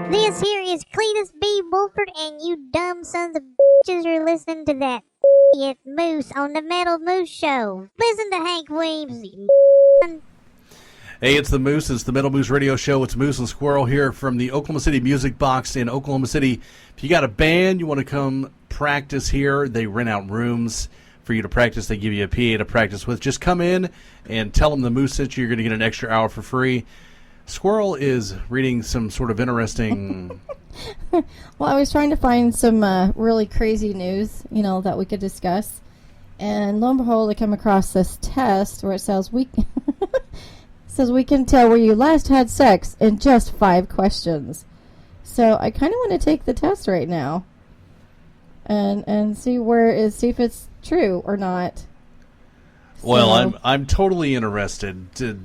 This here is Cletus B. Wolford, and you dumb sons of bitches are listening to that Moose on the Metal Moose Show. Listen to Hank Williams. Hey, it's the Moose. It's the Metal Moose Radio Show. It's Moose and Squirrel here from the Oklahoma City Music Box in Oklahoma City. If you got a band, you want to come practice here, they rent out rooms for you to practice. They give you a PA to practice with. Just come in and tell them the Moose sent you. You're going to get an extra hour for free. Squirrel is reading some sort of interesting... Well, I was trying to find some really crazy news, that we could discuss. And lo and behold, I come across this test where it says we can tell where you last had sex in just 5 questions. So I kind of want to take the test right now and see if it's true or not. Well, I'm totally interested to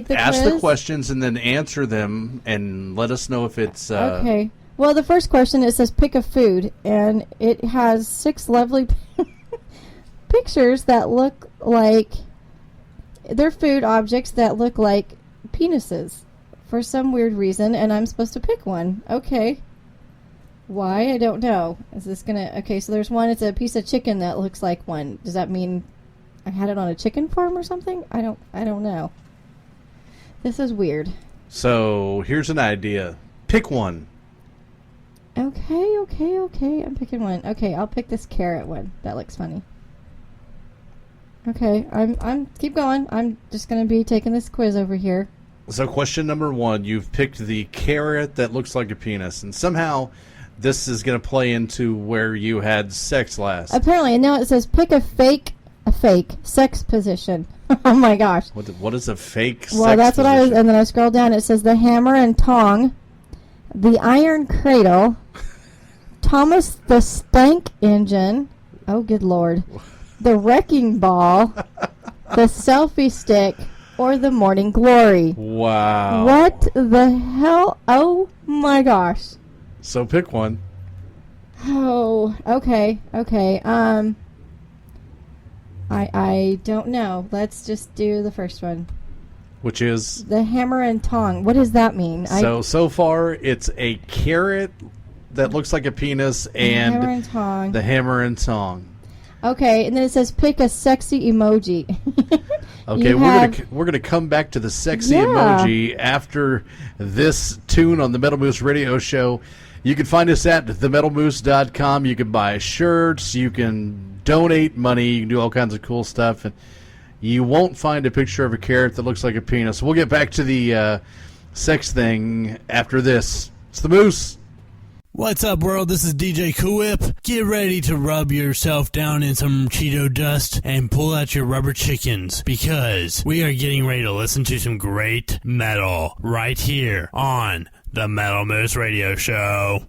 ask quiz? the questions and then answer them and let us know if it's okay. Well, the first question, it says pick a food, and it has 6 lovely pictures that look like they're food objects that look like penises for some weird reason, and I'm supposed to pick one. Okay. Why? I don't know. Is this gonna... Okay, so there's one. It's a piece of chicken that looks like one. Does that mean I had it on a chicken farm or something? I don't know. This is weird. So, here's an idea. Pick one. Okay. I'm picking one. Okay, I'll pick this carrot one. That looks funny. Okay, I'm keep going. I'm just going to be taking this quiz over here. So question number 1, you've picked the carrot that looks like a penis, and somehow this is going to play into where you had sex last. Apparently, and now it says pick a fake sex position. Oh my gosh. What is a fake sex Well, that's position? what I was, and then I scrolled down. It says the hammer and tong, the iron cradle, Thomas the Stank Engine. Oh, good Lord. The wrecking ball, the selfie stick, or the morning glory. Wow. What the hell? Oh my gosh. So pick one. Oh, okay. I don't know. Let's just do the first one. Which is? The hammer and tong. What does that mean? So far, it's a carrot that looks like a penis and hammer and tong. the hammer and tong. Okay, and then it says pick a sexy emoji. Okay, we're gonna come back to the sexy emoji after this tune on the Metal Moose Radio Show. You can find us at themetalmoose.com. You can buy shirts. You can donate money. You can do all kinds of cool stuff. And you won't find a picture of a carrot that looks like a penis. We'll get back to the sex thing after this. It's the Moose. What's up, world? This is DJ Cool-Whip. Get ready to rub yourself down in some Cheeto dust and pull out your rubber chickens, because we are getting ready to listen to some great metal right here on the Metal Moose Radio Show.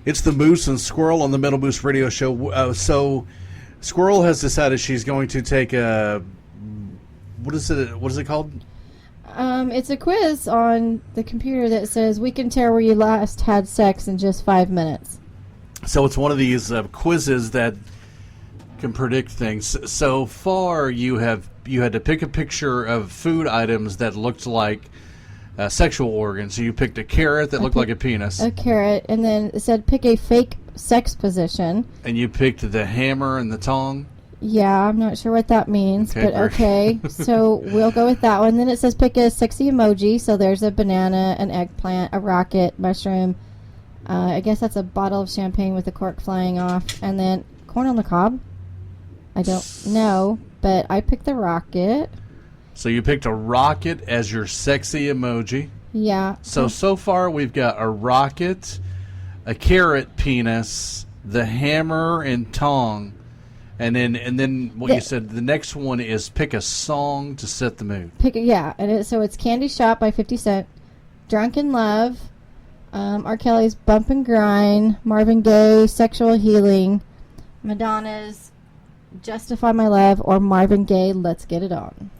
It's the Moose and Squirrel on the Metal Moose Radio Show. So, Squirrel has decided she's going to take a what is it called? It's a quiz on the computer that says we can tell where you last had sex in just 5 minutes. So it's one of these quizzes that can predict things. So far, you had to pick a picture of food items that looked like sexual organs. So you picked a carrot that looked like a penis. A carrot, and then it said pick a fake sex position. And you picked the hammer and the tongue. Yeah, I'm not sure what that means, Okay, but okay. So we'll go with that one. Then it says pick a sexy emoji. So there's a banana, an eggplant, a rocket, mushroom. I guess that's a bottle of champagne with the cork flying off. And then corn on the cob. I don't know, but I picked the rocket. So you picked a rocket as your sexy emoji. Yeah. So far we've got a rocket, a carrot penis, the hammer and tongue. And then what you said, the next one is pick a song to set the mood. So it's Candy Shop by 50 Cent, Drunk in Love, R. Kelly's Bump and Grind, Marvin Gaye, Sexual Healing, Madonna's Justify My Love, or Marvin Gaye, Let's Get It On.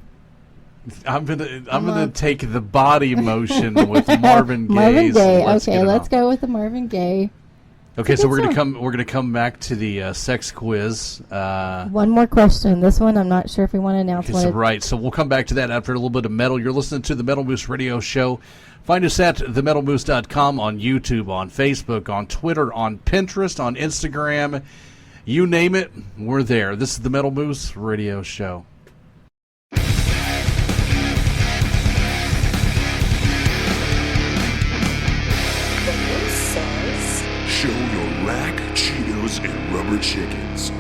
I'm gonna take the body motion with Marvin Gaye's. Marvin Gaye. Let's Okay, let's go with the Marvin Gaye. Okay, so we're gonna come back to the sex quiz. One more question. This one, I'm not sure if we want to announce what. Right. So we'll come back to that after a little bit of metal. You're listening to the Metal Moose Radio Show. Find us at themetalmoose.com, on YouTube, on Facebook, on Twitter, on Pinterest, on Instagram. You name it, we're there. This is the Metal Moose Radio Show. Show your rack, Cheetos, and rubber chickens.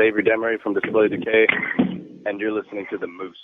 Avery Demery from Disability Decay, and you're listening to The Moose.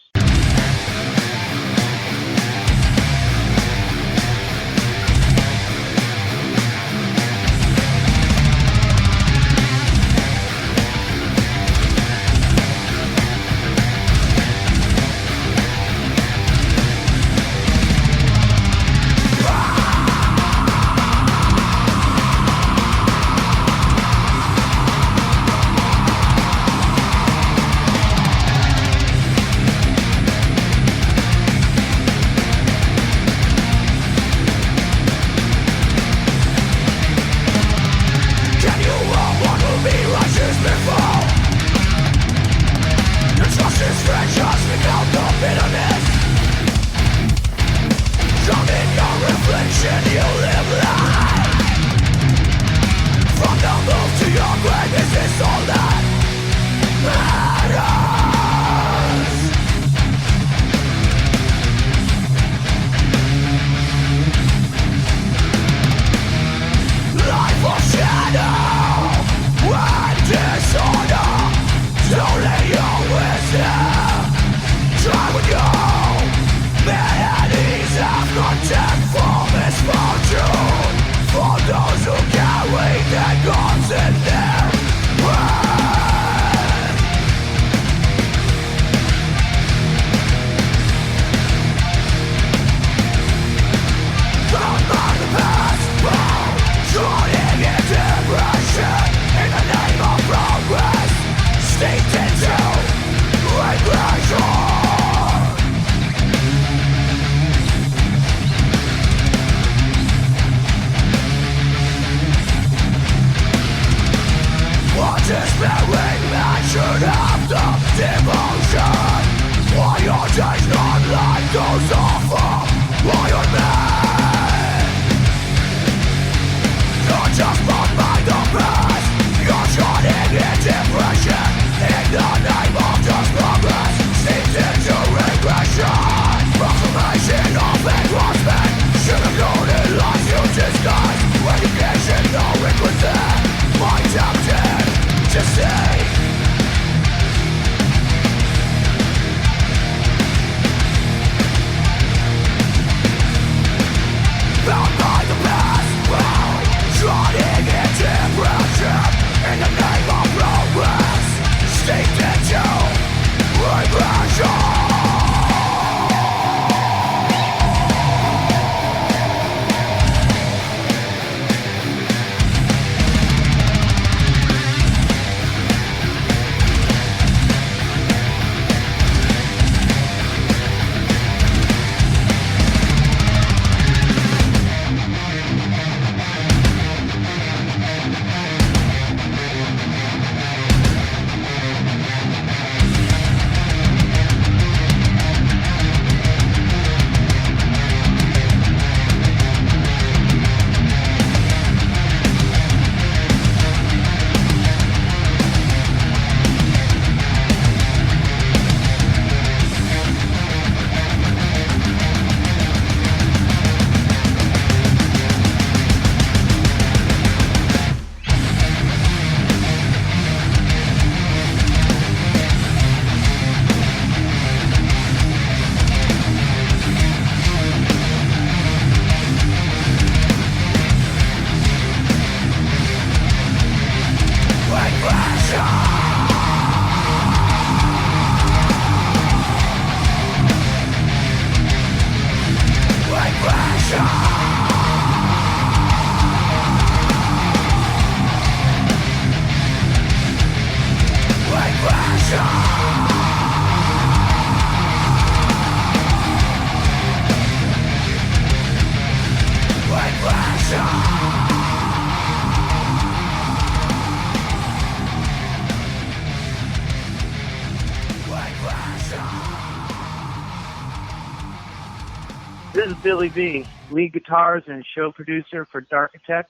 This is Billy B, lead guitarist and show producer for Darkitect,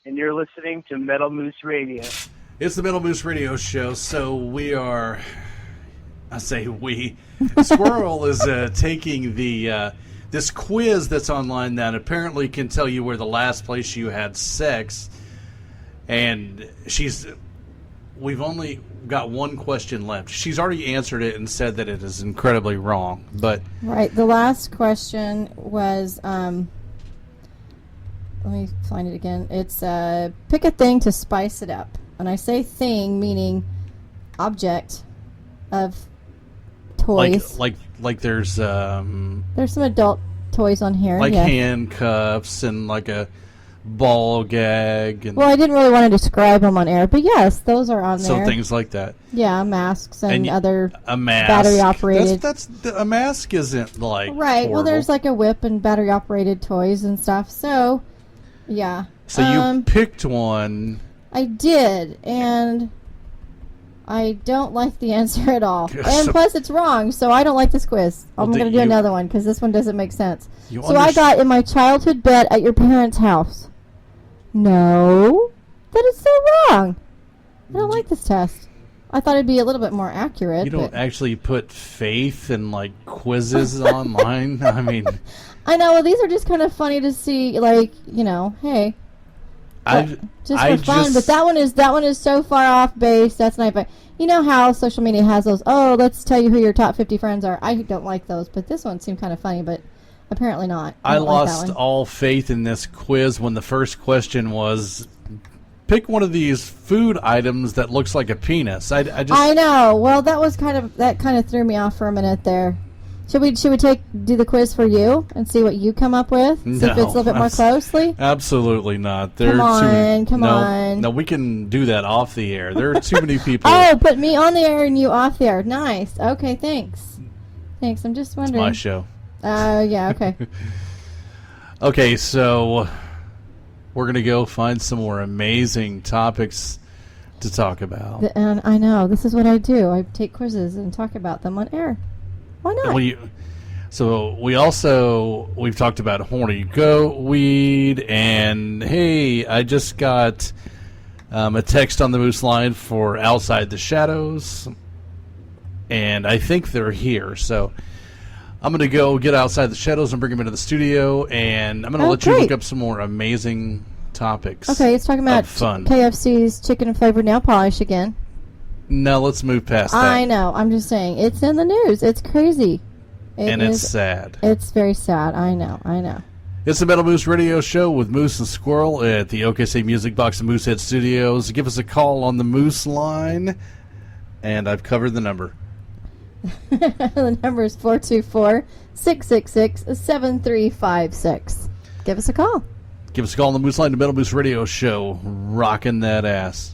and you're listening to Metal Moose Radio. It's the Metal Moose Radio Show, so we are, I say we, Squirrel is taking the this quiz that's online that apparently can tell you where the last place you had sex, and she's we've only got one question left. She's already answered it and said that it is incredibly wrong. But Right. The last question was, let me find it again. It's pick a thing to spice it up. And I say thing meaning object of toys. like there's There's some adult toys on here. like yes. handcuffs and like a ball gag and Well, I didn't really want to describe them on air, but yes, those are on so there. things like that. Yeah, masks and And other A mask. battery operated. A mask isn't like Right. Well, horrible. there's like a whip and battery operated toys and stuff. So, yeah. So you picked one. I did, and I don't like the answer at all. And So- plus, it's wrong, so I don't like this quiz. I'm Well, going to do another one because this one doesn't make sense. You So I got in my childhood bed at your parents' house. No, that is so wrong. I don't like this test. I thought it'd be a little bit more accurate. You don't but actually put faith in like quizzes online. I mean, I know. Well, these are just kind of funny to see. Like, you know, hey, just for fun. But that one is so far off base. That's not. But you know how social media has those. Oh, let's tell you who your top 50 friends are. I don't like those, but this one seemed kind of funny. But apparently not. I don't like that lost one. all faith in this quiz when the first question was pick one of these food items that looks like a penis. I know. Well, that kind of threw me off for a minute there. Should we do the quiz for you and see what you come up with? See if it's a little bit more closely. Absolutely not. Come on. No, we can do that off the air. There are too many people. Oh, put me on the air and you off the air. Nice. Okay, thanks. Thanks. I'm just wondering. My show. Yeah. Okay. Okay, so we're going to go find some more amazing topics to talk about. And I know this is what I do. I take quizzes and talk about them on air. Why not? We've talked about horny goat weed, and hey, I just got a text on the Moose line for Outside the Shadows, and I think they're here. So I'm going to go get Outside the Shadows and bring them into the studio, and I'm going to let you look up some more amazing topics. Okay, it's talking about fun. KFC's chicken flavored nail polish again. No, let's move past that. I know. I'm just saying. It's in the news. It's crazy. It's sad. It's very sad. I know. It's the Metal Moose Radio Show with Moose and Squirrel at the OKC Music Box and Moosehead Studios. Give us a call on the Moose line, and I've covered the number. The number is 424-666-7356. Give us a call. Give us a call on the Moose line, the Metal Moose Radio Show, rocking that ass.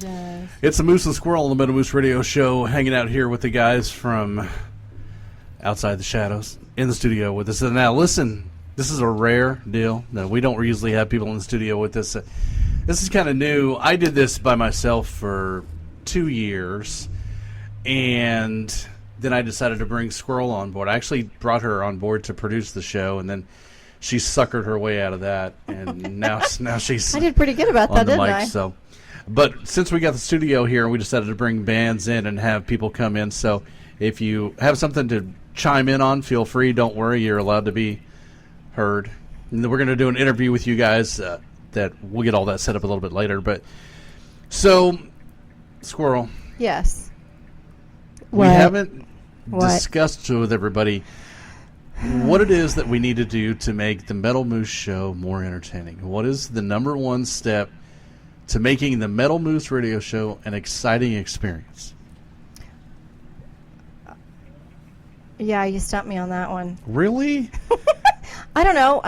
does. It's the Moose and Squirrel on the Metal Moose Radio Show, hanging out here with the guys from Outside the Shadows in the studio with us. And now, listen, this is a rare deal. No, we don't usually have people in the studio with us. This is kind of new. I did this by myself for 2 years, and then I decided to bring Squirrel on board. I actually brought her on board to produce the show, and then she suckered her way out of that, and now she's I did pretty good about on that, the didn't mic. I? So, but since we got the studio here, we decided to bring bands in and have people come in. So if you have something to chime in on, feel free. Don't worry, you're allowed to be heard. And then we're going to do an interview with you guys that we'll get all that set up a little bit later. But so, Squirrel, Yes. we What? haven't What? discussed with everybody what it is that we need to do to make the Metal Moose show more entertaining. What is the number one step to making the Metal Moose radio show an exciting experience? Yeah, you stumped me on that one. Really? I don't know.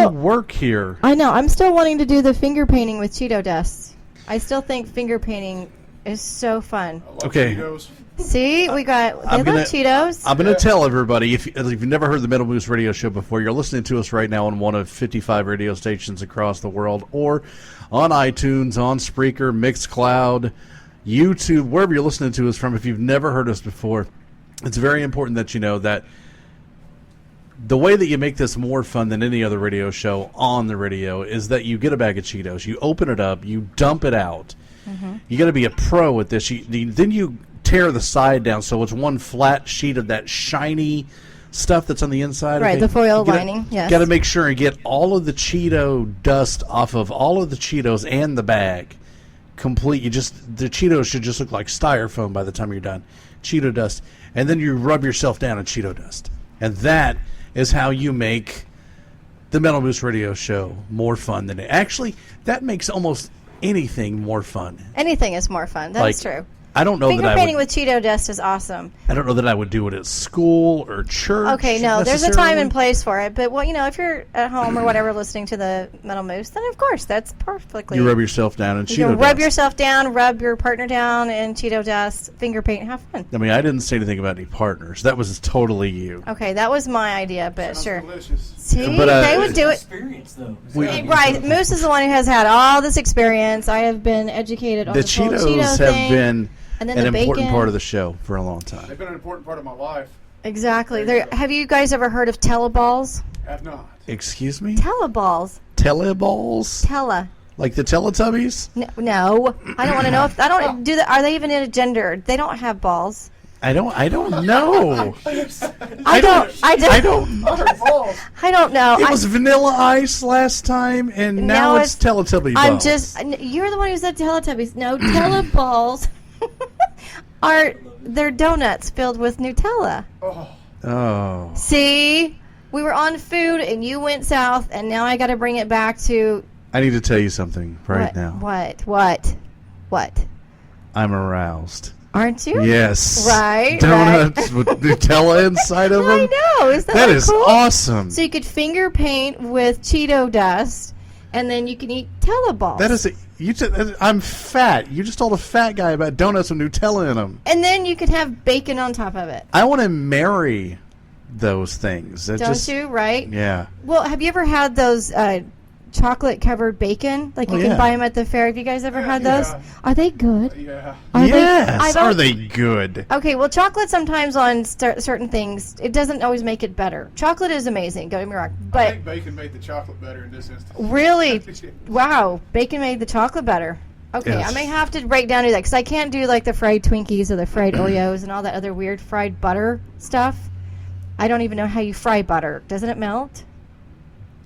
You work here. I know. I'm still wanting to do the finger painting with Cheeto dust. I still think finger painting is so fun. Okay. See, we got. They I'm love Cheetos. I'm going to tell everybody, if you've never heard the Metal Moose radio show before, you're listening to us right now on one of 55 radio stations across the world, or on iTunes, on Spreaker, Mixcloud, YouTube, wherever you're listening to us from. If you've never heard us before, it's very important that you know that the way that you make this more fun than any other radio show on the radio is that you get a bag of Cheetos, you open it up, you dump it out. Mm-hmm. You got to be a pro at this. Then you tear the side down so it's one flat sheet of that shiny stuff that's on the inside. Right, okay? the foil You gotta- lining, yes. Got to make sure and get all of the Cheeto dust off of all of the Cheetos and the bag. Complete. The Cheetos should just look like styrofoam by the time you're done. Cheeto dust. And then you rub yourself down in Cheeto dust. And that is how you make the Metal Moose radio show more fun than it. Actually, that makes almost anything more fun. Anything is more fun. That's true. I don't know Finger that I painting would. with Cheeto dust is awesome. I don't know that I would do it at school or church. Okay, no, there's a time necessarily. and place for it. But, if you're at home or whatever listening to the Metal Moose, then of course, that's perfectly. You rub yourself down in You Cheeto can dust. rub yourself down, rub your partner down in Cheeto dust, finger paint, have fun. I mean, I didn't say anything about any partners. That was totally you. Okay, that was my idea, but sure. See, But, they would do it. Experience though. Right, Moose is the one who has had all this experience. I have been educated on The this whole Cheetos Cheeto have thing. been And then an the important bacon. part of the show for a long time. They've been an important part of my life. Exactly. Have you guys ever heard of teleballs? Have not. Excuse me? Teleballs. Teleballs? Tele. Like the Teletubbies? No, I don't want to know if I don't do that. Are they even intergendered? They don't have balls. I don't know. I don't I don't know. It was Vanilla Ice last time, and now it's Teletubby balls. You're the one who said Teletubbies. No, Teleballs they're donuts filled with Nutella. Oh. See, we were on food, and you went south, and now I got to bring it back to. I need to tell you something right now. What? I'm aroused. Aren't you? Yes. Right. Donuts with Nutella inside of them. I know. Is that That not is cool? awesome. So you could finger paint with Cheeto dust, and then you can eat Teleballs. That is I'm fat. You just told a fat guy about donuts with Nutella in them. And then you could have bacon on top of it. I want to marry those things. Don't you? Right? Yeah. Well, have you ever had those chocolate-covered bacon? Like you can buy them at the fair. Have you guys ever had those? Are they good? Yeah. Are they good? Okay, well, chocolate sometimes on certain things, it doesn't always make it better. Chocolate is amazing, don't get me wrong. I But think bacon made the chocolate better in this instance. really, wow, bacon made the chocolate better. Okay, Yes. I may have to break down to that because I can't do like the fried Twinkies or the fried Oreos and all that other weird fried butter stuff. I don't even know how you fry butter. Doesn't it melt?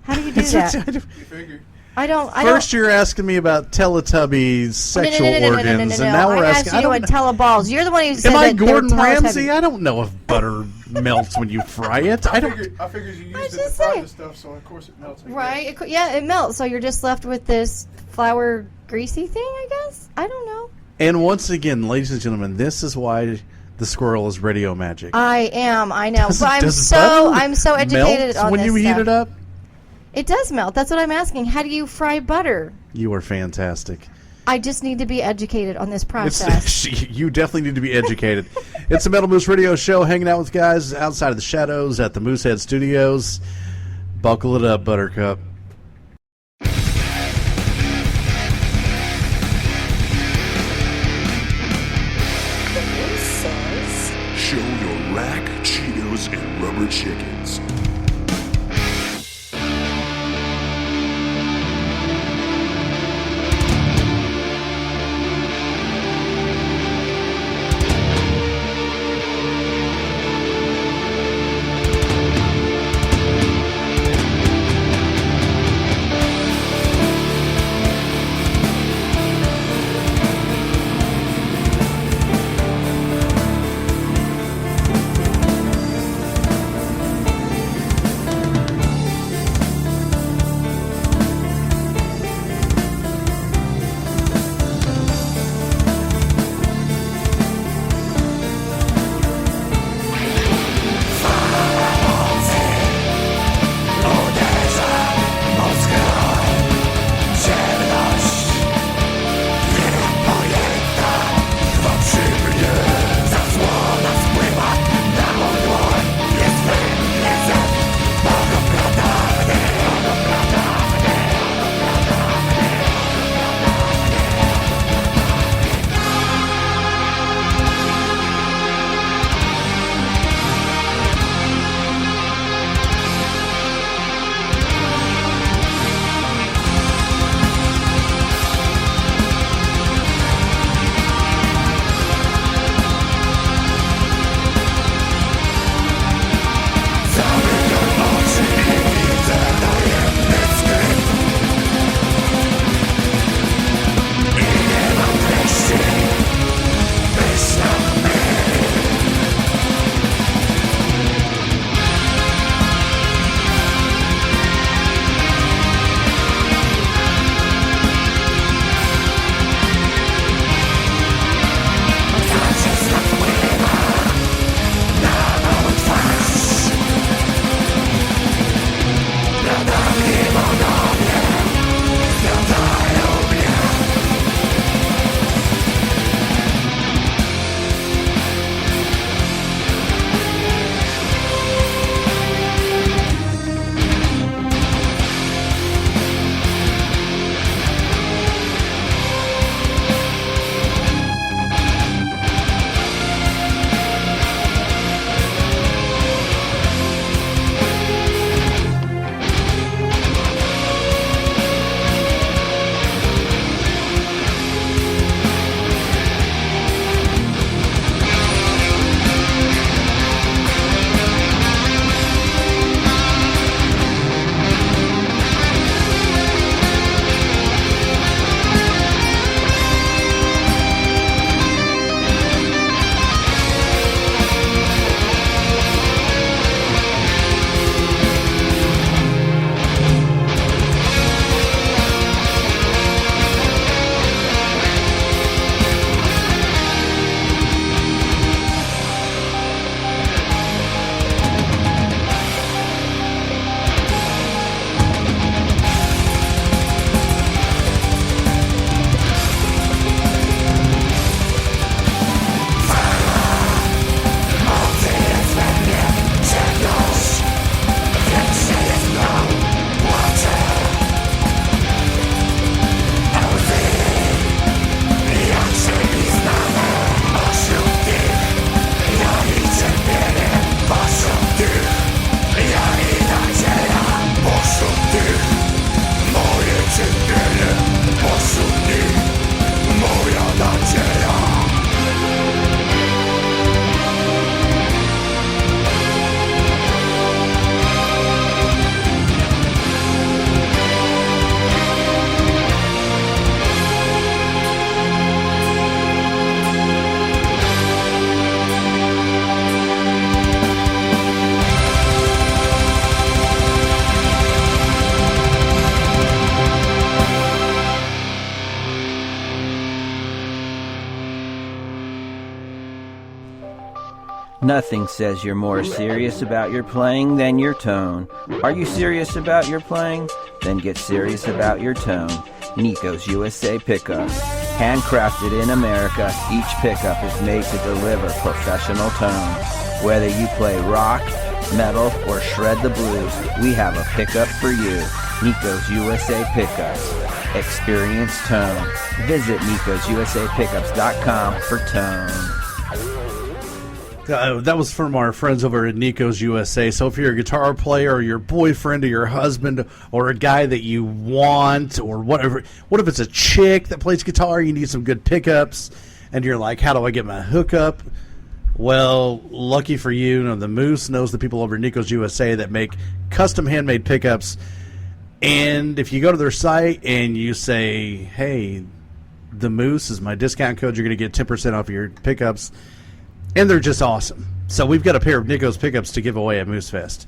How do you do that? You figure. I don't. First, you're asking me about Teletubbies' sexual organs, and now we're asking. I don't Teleballs. You're the one who said Am I that they were Gordon Ramsay? Teletubbies. I don't know if butter melts when you fry it. I don't. I figured you I used it to just fry say. the stuff, so of course it melts. Right? Yeah, it melts. So you're just left with this flour greasy thing, I guess. I don't know. And once again, ladies and gentlemen, this is why the squirrel is radio magic. I am. I know. Does- But I'm does so butter educated melt on when this you stuff. heat it up. It does melt. That's what I'm asking. How do you fry butter? You are fantastic. I just need to be educated on this process. You definitely need to be educated. It's the Metal Moose Radio Show, hanging out with guys outside of the shadows at the Moosehead Studios. Buckle it up, Buttercup. Show your rack, Cheetos, and rubber chickens. Nothing says you're more serious about your playing than your tone. Are you serious about your playing? Then get serious about your tone. Nico's USA Pickups. Handcrafted in America, each pickup is made to deliver professional tones. Whether you play rock, metal, or shred the blues, we have a pickup for you. Nico's USA Pickups. Experience tone. Visit Nico'sUSAPickups.com for tone. That was from our friends over at Nico's USA. So if you're a guitar player or your boyfriend or your husband or a guy that you want or whatever, what if it's a chick that plays guitar, you need some good pickups, and you're like, how do I get my hookup? Well, lucky for you, the Moose knows the people over at Nico's USA that make custom handmade pickups. And if you go to their site and you say, hey, the Moose is my discount code, you're going to get 10% off your pickups. And they're just awesome. So we've got a pair of Nico's pickups to give away at Moose Fest.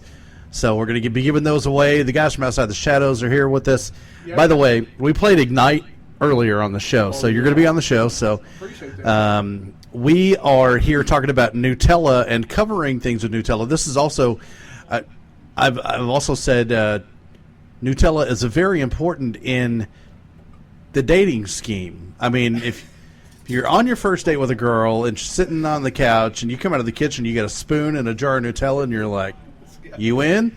So we're going to be giving those away. The guys from Outside the Shadows are here with us. Yeah. By the way, we played Ignite earlier on the show, so you're going to be on the show. So we are here talking about Nutella and covering things with Nutella. This is also, I've also said Nutella is very important in the dating scheme. I mean, if you're on your first date with a girl and she's sitting on the couch and you come out of the kitchen, you got a spoon and a jar of Nutella and you're like, you in?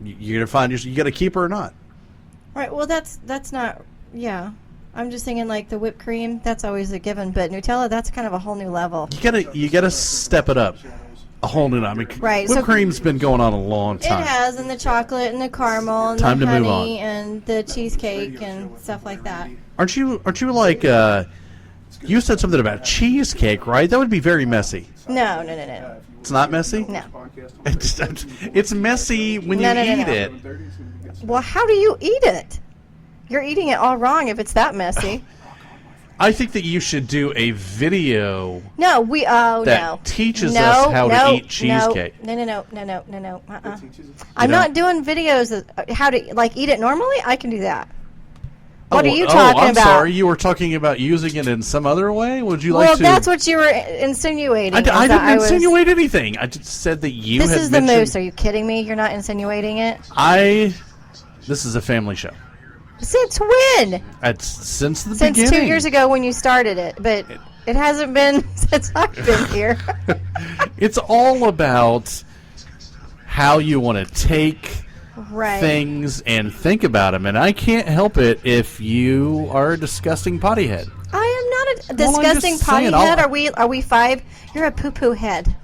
You're going to find you got to keep her or not. Right. Well, that's not, yeah. I'm just thinking like the whipped cream, that's always a given, but Nutella, that's kind of a whole new level. You gotta step it up. A whole new, I mean, right. Whipped cream's been going on a long time. It has, and the chocolate and the caramel and time the to honey move on. And the cheesecake and stuff like that. Aren't you like you said something about cheesecake, right? That would be very messy. No. It's not messy? No. It's messy when you eat it. Well, how do you eat it? You're eating it all wrong if it's that messy. I think that you should do a video that teaches us how to eat cheesecake. No. I'm not doing videos of how to eat it normally. I can do that. What are you talking about? I'm sorry. You were talking about using it in some other way? Would you like to? Well, that's what you were insinuating. I didn't insinuate anything. I just said that you had mentioned... This is the Moose. Are you kidding me? You're not insinuating it? This is a family show. Since when? Since the beginning. Since 2 years ago when you started it, but it hasn't been since I've been here. It's all about how you want to take things and think about them, and I can't help it if you are a disgusting potty head. I am not a disgusting potty head. Are we five? You're a poo-poo head.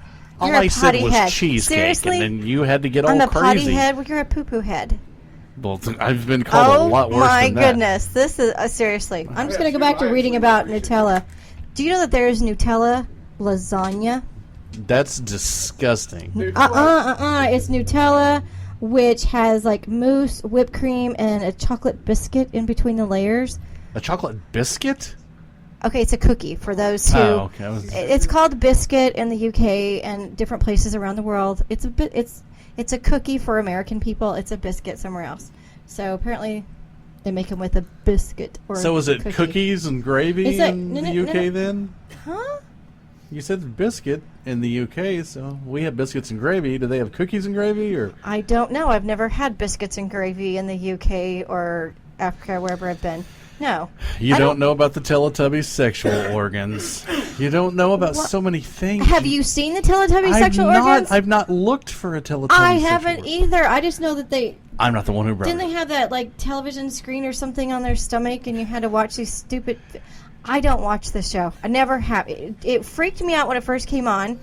You're all I said was cheesecake, seriously? And then you had to get all crazy. I'm a potty head. Well, you're a poo-poo head. Well, I've been called a lot worse than that. Oh, my goodness. This is, seriously. I'm just going to go back to reading about Nutella. Do you know that there is Nutella lasagna? That's disgusting. It's Nutella, which has, mousse, whipped cream, and a chocolate biscuit in between the layers. A chocolate biscuit? Okay, it's a cookie for those who... Oh, okay. It's called biscuit in the UK and different places around the world. It's a cookie for American people. It's a biscuit somewhere else. So apparently they make them with a biscuit or So is it cookies and gravy in the UK then? Huh? You said biscuit in the UK, so we have biscuits and gravy. Do they have cookies and gravy? Or I don't know. I've never had biscuits and gravy in the UK or Africa, wherever I've been. No. You don't know about the Teletubbies' sexual organs. You don't know about so many things. Have you seen the Teletubbies' sexual organs? I've not looked for a Teletubbies. I haven't either. I just know that they... I'm not the one who brought it. Didn't they have that, television screen or something on their stomach and you had to watch these stupid... I don't watch this show. I never have. It freaked me out when it first came on.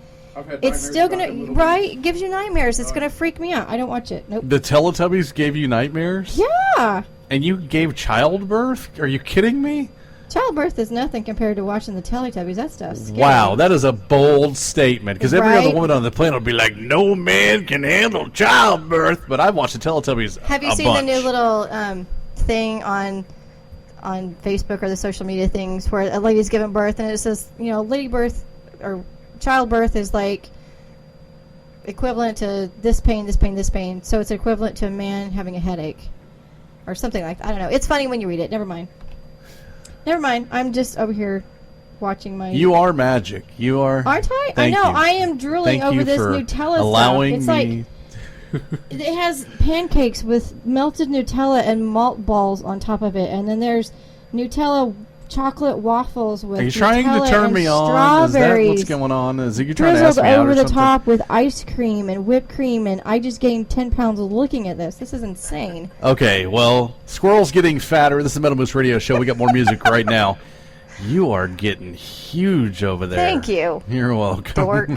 It's still going to... Right? It gives you nightmares. It's going to freak me out. I don't watch it. Nope. The Teletubbies gave you nightmares? Yeah. And you gave childbirth? Are you kidding me? Childbirth is nothing compared to watching the Teletubbies. That stuff's scary. Wow, that is a bold statement. Because every other woman on the planet would be like, no man can handle childbirth. But I've watched the Teletubbies Have you seen the new little thing on Facebook or the social media things where a lady's giving birth and it says, lady birth or childbirth is equivalent to this pain, this pain, this pain. So it's equivalent to a man having a headache. Or something like that. I don't know. It's funny when you read it. Never mind. I'm just over here watching my... You are magic. You are... Aren't I? I know. You. I am drooling over this Nutella allowing stuff. Me. It has pancakes with melted Nutella and malt balls on top of it. And then there's Nutella chocolate waffles with Are you trying to Nutella turn and me on? Is that strawberries what's going on? Is it you trying to ask drizzled me out over or the something? top with ice cream and whipped cream, and I just gained 10 pounds looking at this. This is insane. Okay, well, Squirrel's getting fatter. This is the Metal Moose Radio Show. We got more music right now. You are getting huge over there. Thank you. You're welcome. Dork.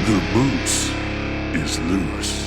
The moose is loose.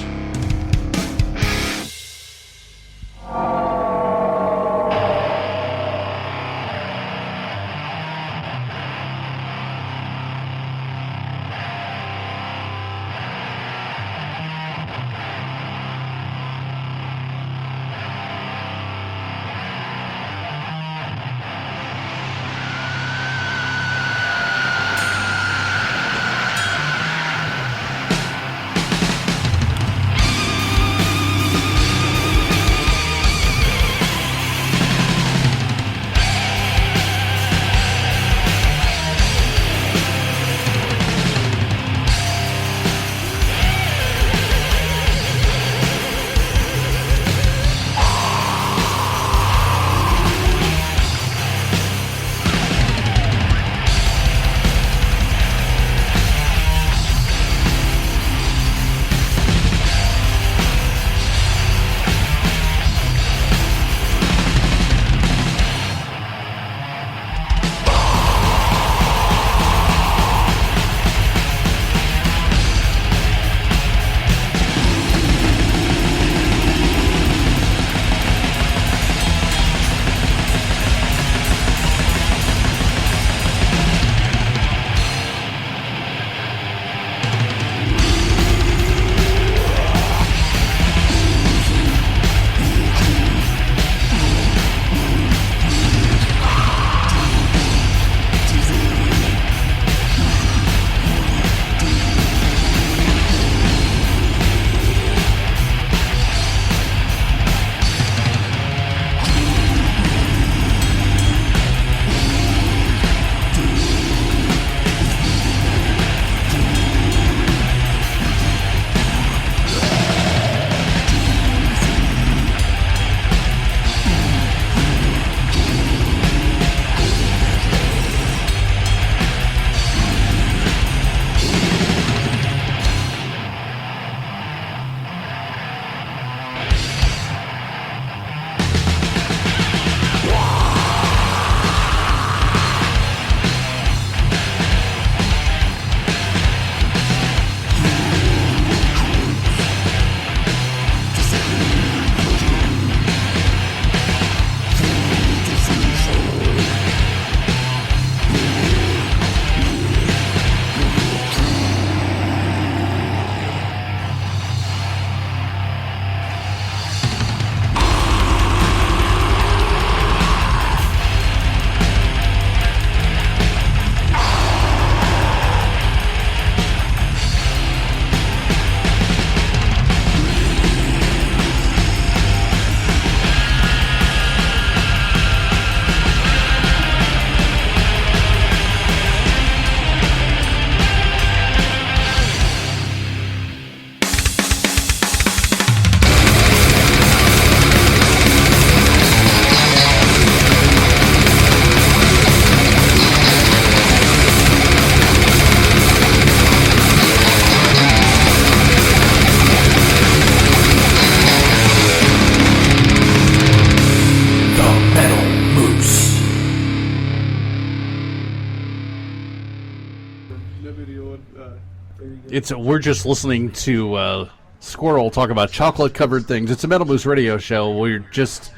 We're just listening to Squirrel talk about chocolate covered things. It's a Metal Moose radio show. We're just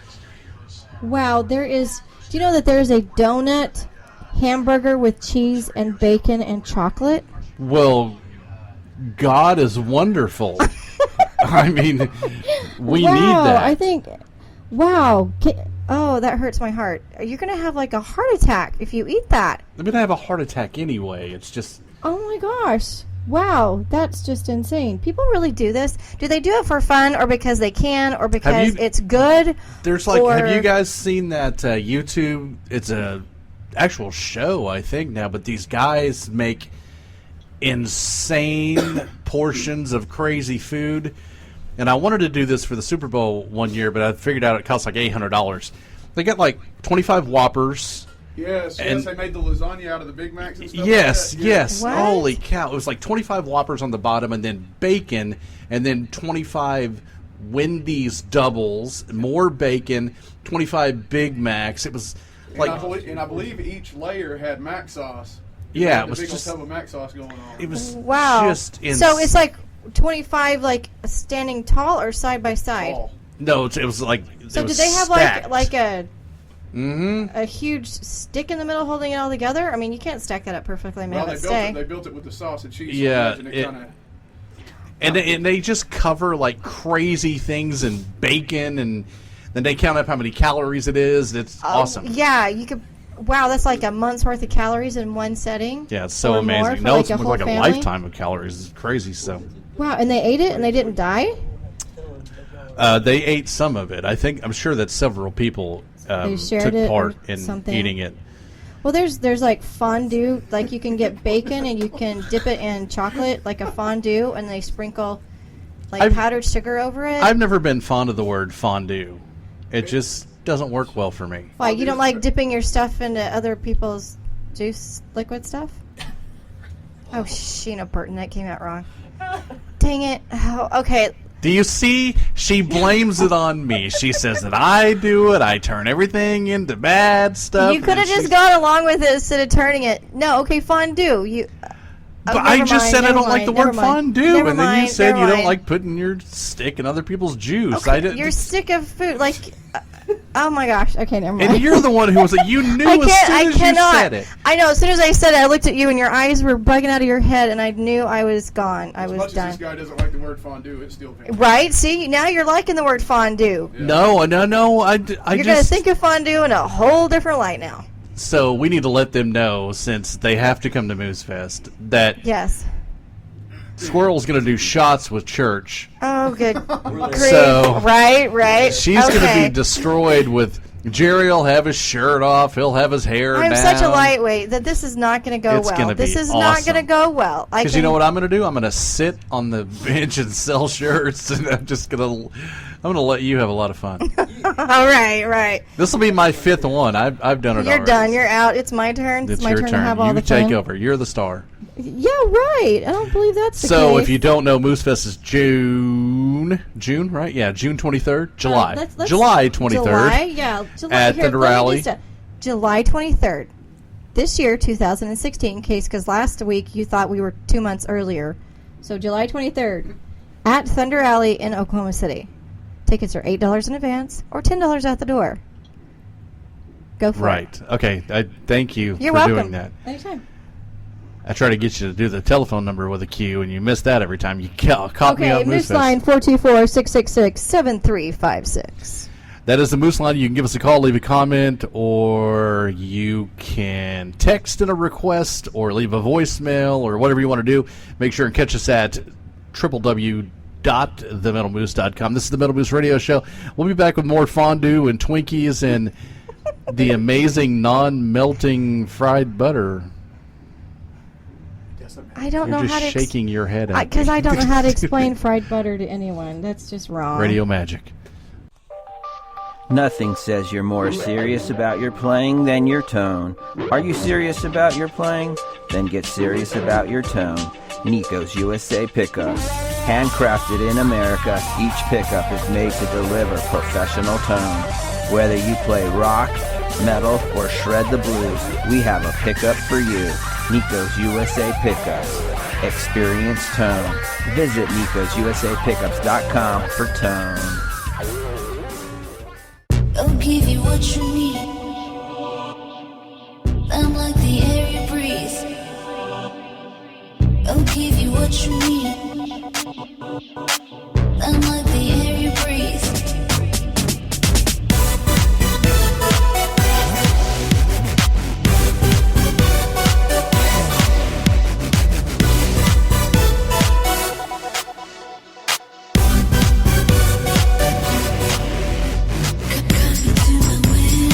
Wow, there is. Do you know that there is a donut hamburger with cheese and bacon and chocolate? Well, God is wonderful. I mean, we wow, need that. I think. Wow. Oh, that hurts my heart. You're gonna have like a heart attack if you eat that. I'm gonna have a heart attack anyway. It's just. Oh my gosh. Wow, that's just insane. People really do this. Do they do it for fun or because they can or because it's good? There's like, have you guys seen that YouTube? It's a actual show, I think now, but these guys make insane portions of crazy food. And I wanted to do this for the Super Bowl one year, but I figured out it costs like $800. They got like 25 Whoppers. Yes, and they made the lasagna out of the Big Macs and stuff yes, like that. yes. What? Holy cow. It was like 25 Whoppers on the bottom and then bacon and then 25 Wendy's doubles, more bacon, 25 Big Macs. It was like... And I believe each layer had mac sauce. Yeah, The it was big old just. tub of mac sauce going on. It was Wow. just. So it's like 25 like standing tall or side by side? Tall. No, it was like. So it was did they have stacked. like a Mm-hmm. a huge stick in the middle holding it all together? I mean, you can't stack that up perfectly and Well, have they it built stay. it. They built it with the sauce and cheese. Yeah, So I imagine it- kinda, And they just cover like crazy things and bacon, and then they count up how many calories it is. It's awesome. Yeah, you could. Wow, that's like a month's worth of calories in one setting. Yeah, it's so Or more amazing. for No, like it's a more whole like a family? lifetime of calories. It's crazy. So Wow, and they ate it and they didn't die? they ate some of it. I'm sure that several people They shared took it part or in something? eating it. Well, there's like fondue. Like you can get bacon and you can dip it in chocolate, like a fondue, and they sprinkle like powdered sugar over it. I've never been fond of the word fondue. It just doesn't work well for me. Why, you don't like dipping your stuff into other people's juice liquid stuff? Oh, Sheena Burton, that came out wrong. Dang it. Oh, okay. Do you see? She blames it on me. She says that I do it. I turn everything into bad stuff. You could have just gone along with it instead of turning it. No, okay, fondue. You. But I never just mind, said I never don't like the mind, word never mind. fondue, Never and then you mind, said you never don't mind. like putting your stick in other people's juice. Okay, I didn't. your stick of food, like, oh my gosh. Okay, never mind. And you're the one who was like, you knew as soon as you said it. I know. As soon as I said it, I looked at you, and your eyes were bugging out of your head, and I knew I was gone. I as was much done. as this guy doesn't like the word fondue, it's still fantastic. Right? See, now you're liking the word fondue. No. I You're just. gonna think of fondue in a whole different light now. So we need to let them know, since they have to come to Moose Fest, that Yes. Squirrel's going to do shots with Church. Oh, good. Great. So Right. she's going to Okay. be destroyed with. Jerry will have his shirt off. He'll have his hair I'm down. such a lightweight that this is not going to go It's well. gonna This be is not awesome. going to go well. Because you know what I'm going to do? I'm going to sit on the bench and sell shirts, and I'm going to let you have a lot of fun. All right. This will be my fifth one. I've done it You're already. done. You're out. It's my turn. It's my your turn turn. to have all You the take fun. over. You're the star. Yeah, right. I don't believe that's the So case. if you don't know, Moose Fest is June, right? Yeah, June 23rd, July. Let's- July 23rd. July, yeah. July, at here, the let me rally. just, July 23rd. This year, 2016, case because last week you thought we were 2 months earlier. So July 23rd at Thunder Alley in Oklahoma City. Tickets are $8 in advance or $10 at the door. Go for it. Right. Okay. I thank you You're for welcome. doing that. Anytime. I try to get you to do the telephone number with a Q, and you miss that every time. You caught me Okay, on Moose Moose Fest. line 424-666-7356. That is the Moose line. You can give us a call, leave a comment, or you can text in a request, or leave a voicemail, or whatever you want to do. Make sure and catch us at www.themetalmoose.com. This is the Metal Moose Radio Show. We'll be back with more fondue and Twinkies and the amazing non-melting fried butter. I don't You're know just how to shaking your head at because me. I don't know how to explain fried butter to anyone. That's just wrong. Radio magic. Nothing says you're more serious about your playing than your tone. Are you serious about your playing? Then get serious about your tone. Nico's USA Pickups. Handcrafted in America, each pickup is made to deliver professional tone. Whether you play rock, metal, or shred the blues, we have a pickup for you. Nico's USA Pickups. Experience tone. Visit Nico'sUSAPickups.com for tone. I'll give you what you need. I'm like the air you breathe. I'll give you what you need. I'm like the air you breathe. Come into my window.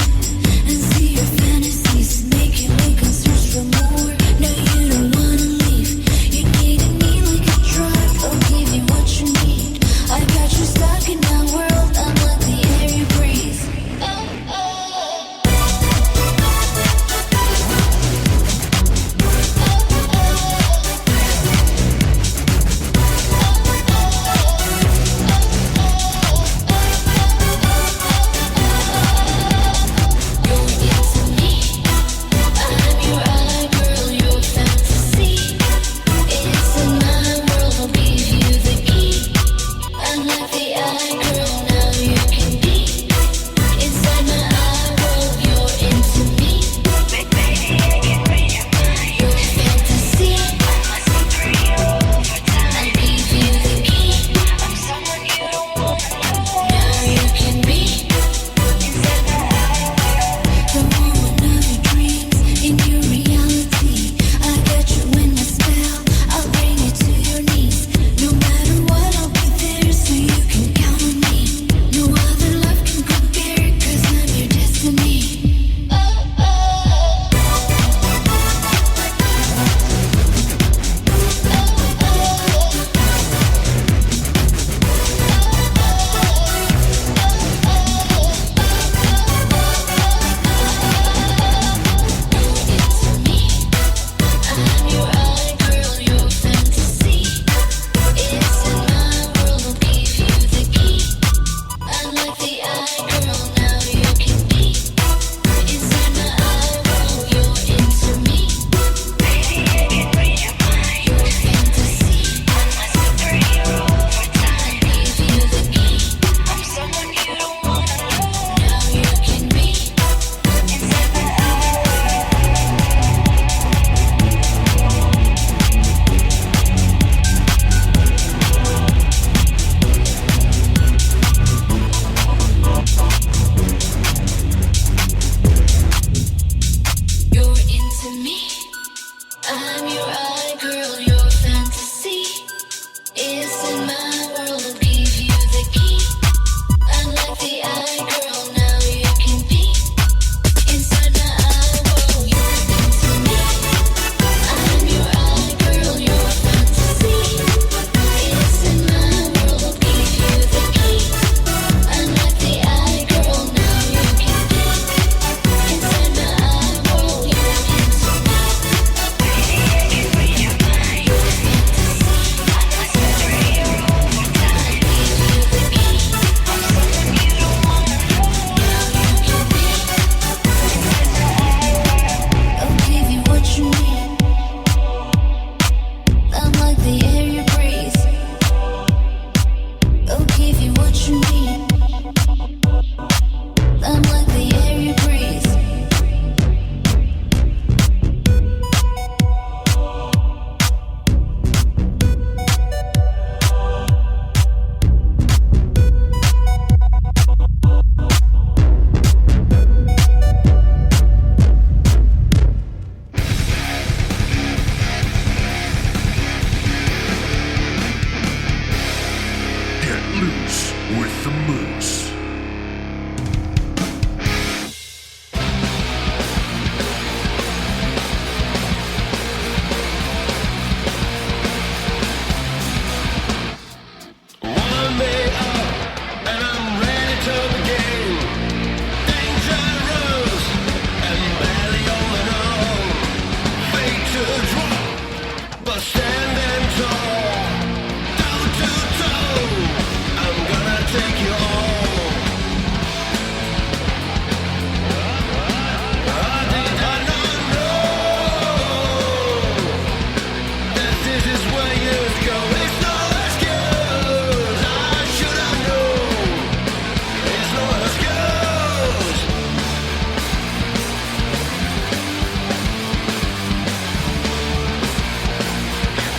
I'm your eye girl, your fantasy is in my world. I'll give you the key. I'm like the eye girl, now you can be inside my eye world. You're into me. I'm your eye girl, your fantasy is in my world. I'll give you the key. I'm like the eye girl, now you can be inside my eye world. You're into me. I'll give you what you need. I'm like the air you breathe. I'll give you what you need. I'm like the air you breathe. Get loose with the moose. One day up, and I'm ready to begin. Dangerous and barely on my own. Fate to drop, but standing tall. Toe to toe, I'm gonna take you home. Did I not know that this is where you'd go? It's no excuse. I should have known. It's no excuse.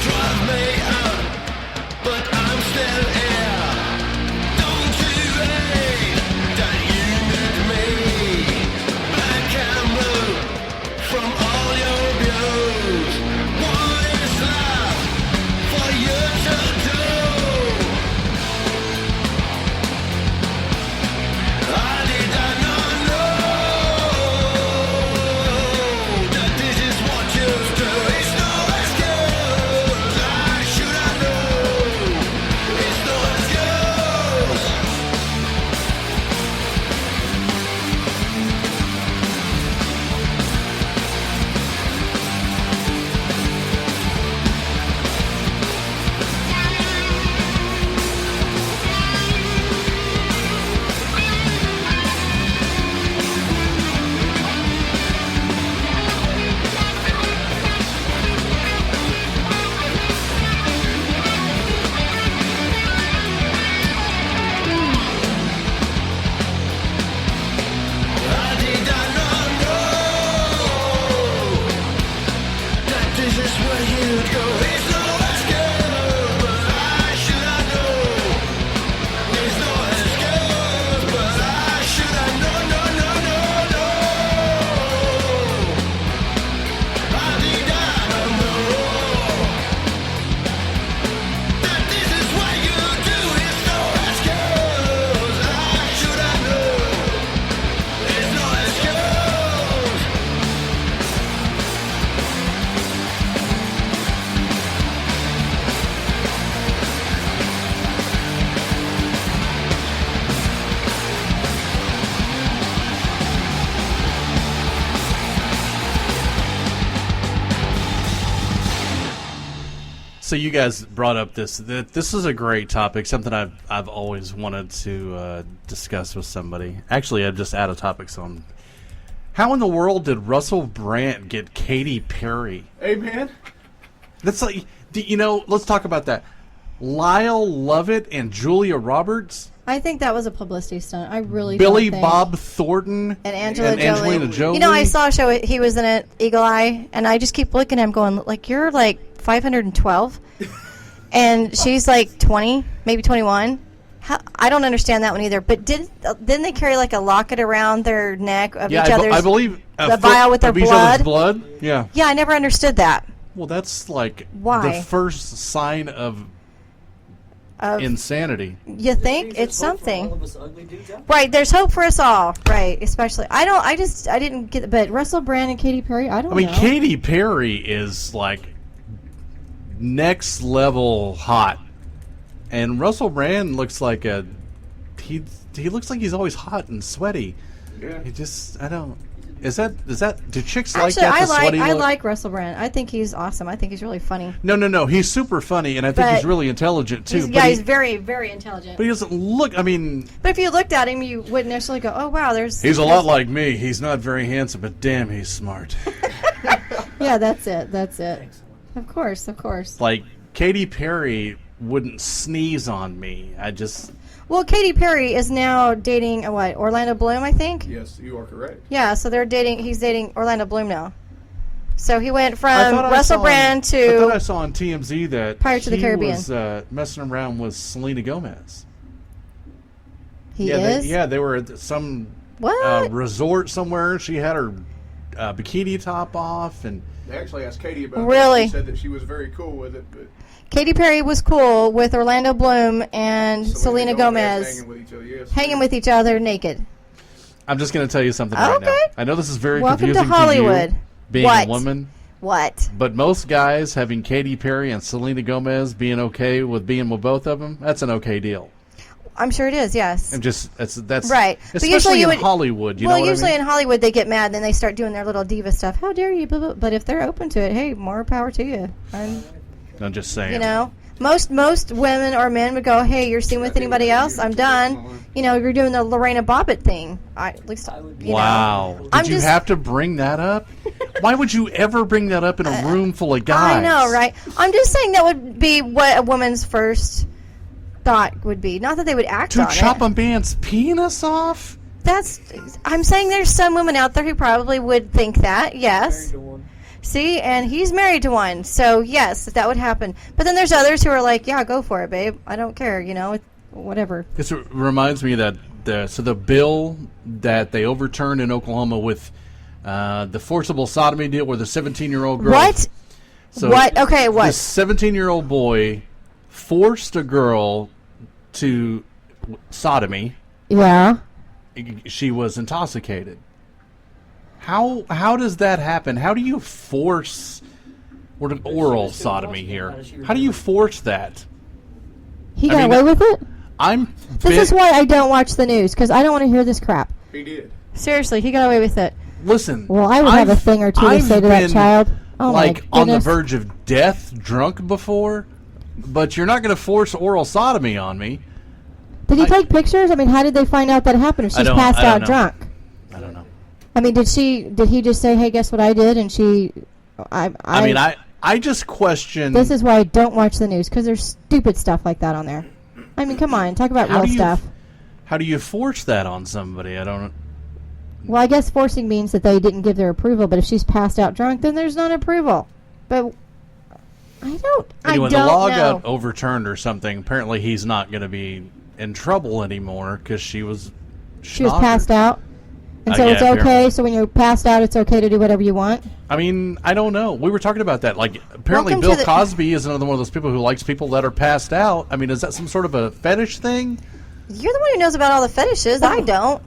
Drive me out, but I'm still here. Don't you hate that you need me? Black and blue from all your views. What is left for you to do? I did not know that this is what you do. It's no excuse. I should have known. It's no excuse. I did not know that this is where you'd go. It's no excuse, but I should have known. It's no excuse, but I should have known. No, no, no, no. I did not know that this is what you do. It's no excuse. I should have known. It's no excuse. So you guys brought up this. This is a great topic, something I've always wanted to discuss with somebody. Actually, I'm just out of topics on how in the world did Russell Brand get Katy Perry? Hey, man. That's like, let's talk about that. Lyle Lovett and Julia Roberts, I think that was a publicity stunt. I really Billy don't think. Bob Thornton, And Angelina Angelina Jolie. You know, I saw a show. He was in it, Eagle Eye, and I just keep looking at him, going, like, you're like 512, and she's like 20, maybe 21. I don't understand that one either. But didn't they carry like a locket around their neck of each other's? I believe the vial with their of each other's blood. Yeah. Yeah, I never understood that. Well, that's like Why? the first sign of insanity. You think it's something, right? There's hope for us all, right? Especially, I didn't get it, but Russell Brand and Katy Perry, I don't know. I mean, Katy Perry is like next level hot, and Russell Brand looks like he looks like he's always hot and sweaty. Yeah. He just, I don't. Is that do chicks Actually, like that? The sweaty I look? like Russell Brand. I think he's awesome. I think he's really funny. No. He's super funny, and I think he's really intelligent too. He's very, very intelligent. But he doesn't look. I mean, but if you looked at him, you wouldn't necessarily go, "Oh wow, there's." He's a lot like me. He's not very handsome, but damn, he's smart. Yeah, that's it. Of course. Like Katy Perry wouldn't sneeze on me. Well, Katy Perry is now dating Orlando Bloom, I think. Yes, you are correct. Yeah, so they're dating. He's dating Orlando Bloom now. So he went from Russell Brand to. I thought I saw on TMZ that Pirates of the Caribbean. Was messing around with Selena Gomez. He is. They were at some resort somewhere. She had her bikini top off, and They actually asked Katie about Really? it. She said that she was very cool with it, but Katy Perry was cool with Orlando Bloom and Selena Gomez hanging with each other naked. I'm just going to tell you something right now. I know this is very Welcome confusing to Hollywood. you, being What? a woman. What? But most guys having Katy Perry and Selena Gomez being okay with being with both of them, that's an okay deal. I'm sure it is, yes. And just that's right. But especially usually in Hollywood. You know what usually I mean? in Hollywood they get mad and then they start doing their little diva stuff. How dare you? Blah, blah. But if they're open to it, hey, more power to you. I'm just saying. You know, most women or men would go, hey, you're seen with anybody else? I'm done. You know, you're doing the Lorena Bobbitt thing. Wow. Did you have to bring that up? Why would you ever bring that up in a room full of guys? I know, right? I'm just saying that would be what a woman's first thought would be. Not that they would act on it. To chop a man's penis off? I'm saying there's some women out there who probably would think that, yes. See, and he's married to one, so yes, that would happen. But then there's others who are like, yeah, go for it, babe. I don't care, whatever. This reminds me that the bill that they overturned in Oklahoma with the forcible sodomy deal where the 17-year-old girl. What? So what? Okay, what? This 17-year-old boy forced a girl to sodomy. Yeah. She was intoxicated. How does that happen? How do you force oral sodomy here? How do you force that? He got away with it? This is why I don't watch the news, because I don't want to hear this crap. He did. Seriously, he got away with it. Listen. Well, I would have a thing or two to say to that child. Oh, like my on the goodness. verge of death, drunk before, but you're not going to force oral sodomy on me. Did he take pictures? I mean, how did they find out that happened if she's passed out drunk? I don't know. I mean, did he just say, hey, guess what I did? And she... I just question... This is why I don't watch the news, because there's stupid stuff like that on there. I mean, come on, talk about real stuff. How do you force that on somebody? I don't... Well, I guess forcing means that they didn't give their approval, but if she's passed out drunk, then there's not approval. But Anyway, the law got overturned or something. Apparently, he's not going to be in trouble anymore because she was passed out. And so it's okay. Apparently. So when you're passed out, it's okay to do whatever you want. I mean, I don't know. We were talking about that. Like, apparently, Bill Cosby is another one of those people who likes people that are passed out. I mean, is that some sort of a fetish thing? You're the one who knows about all the fetishes. I don't.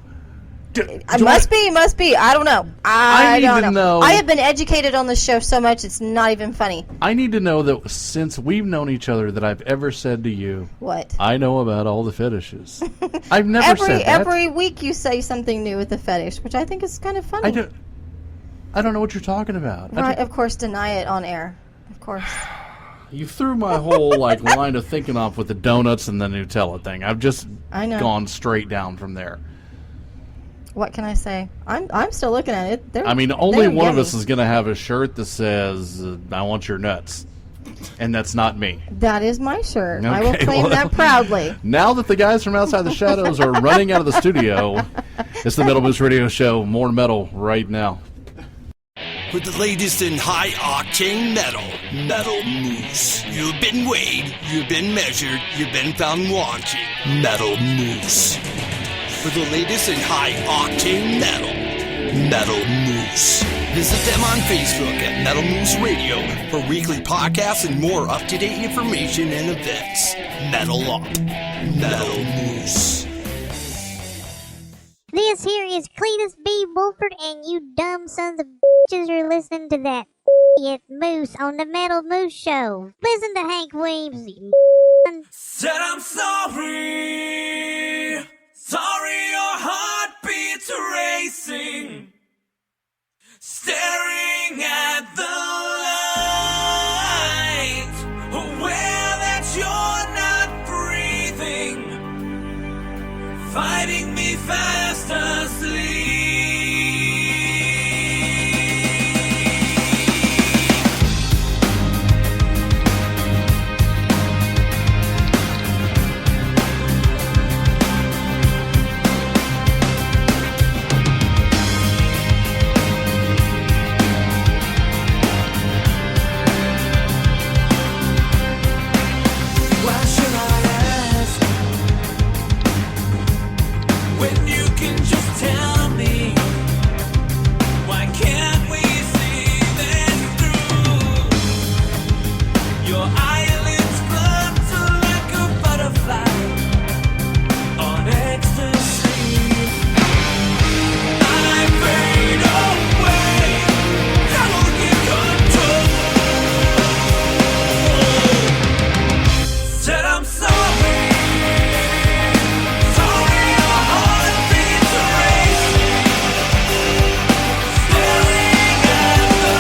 Must be. I don't know. I don't know. I have been educated on this show so much, it's not even funny. I need to know that since we've known each other that I've ever said to you, what? I know about all the fetishes. I've never said that. Every week you say something new with the fetish, which I think is kind of funny. I don't know what you're talking about. Right, of course, deny it on air. Of course. You threw my whole line of thinking off with the donuts and the Nutella thing. I've just gone straight down from there. What can I say? I'm still looking at it. Only one of us is going to have a shirt that says, I want your nuts. And that's not me. That is my shirt. Okay, I will claim that proudly. Now that the guys from Outside the Shadows are running out of the studio, it's the Metal Moose Radio Show. More metal right now. With the latest in high-octane metal, Metal Moose. You've been weighed, you've been measured, you've been found wanting. Metal Moose. For the latest in high-octane metal, Metal Moose. Moose. Visit them on Facebook at Metal Moose Radio for weekly podcasts and more up-to-date information and events. Metal Up. Metal Moose. This here is Cletus B. Wolford, and you dumb sons of bitches are listening to that Moose on the Metal Moose Show. Listen to Hank Weems. Said I'm sorry. Sorry your heart beats racing. Staring at the light. Aware that you're not breathing. Fighting me fast asleep. Why should I ask when you can just tell me? Why can't we see this through? Your eyelids flutter like a butterfly on ecstasy. I fade away, I will get control. Said I'm sorry. Sorry your heart beats racing. Staring at the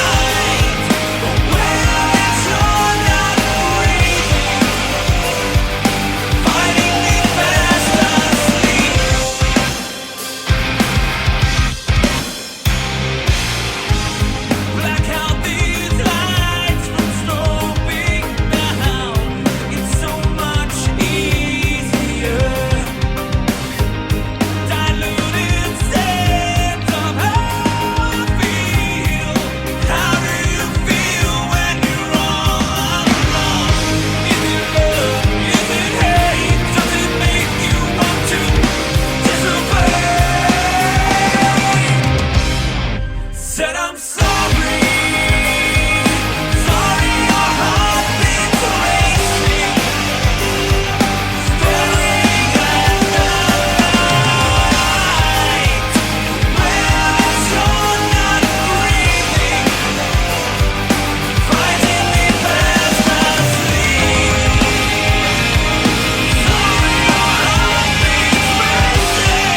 light. Aware that you're not breathing. Fighting me fast asleep. Black out these lights from strobing down. It's so much easier. Diluted sense of how I feel. How do you feel when you're all alone? Is it love? Is it hate? Does it make you want to disobey? Said I'm sorry. Sorry your heart beats racing. Staring at the light. Where you're not breathing. Fighting me fast asleep. Sorry your heart beats racing.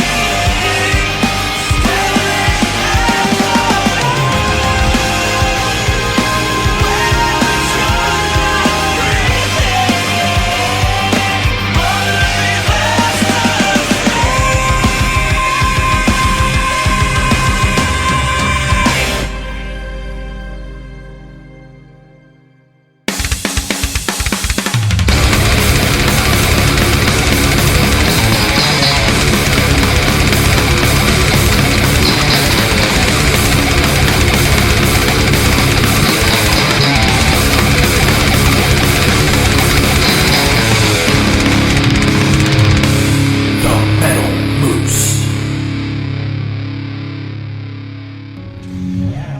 The Metal Moose.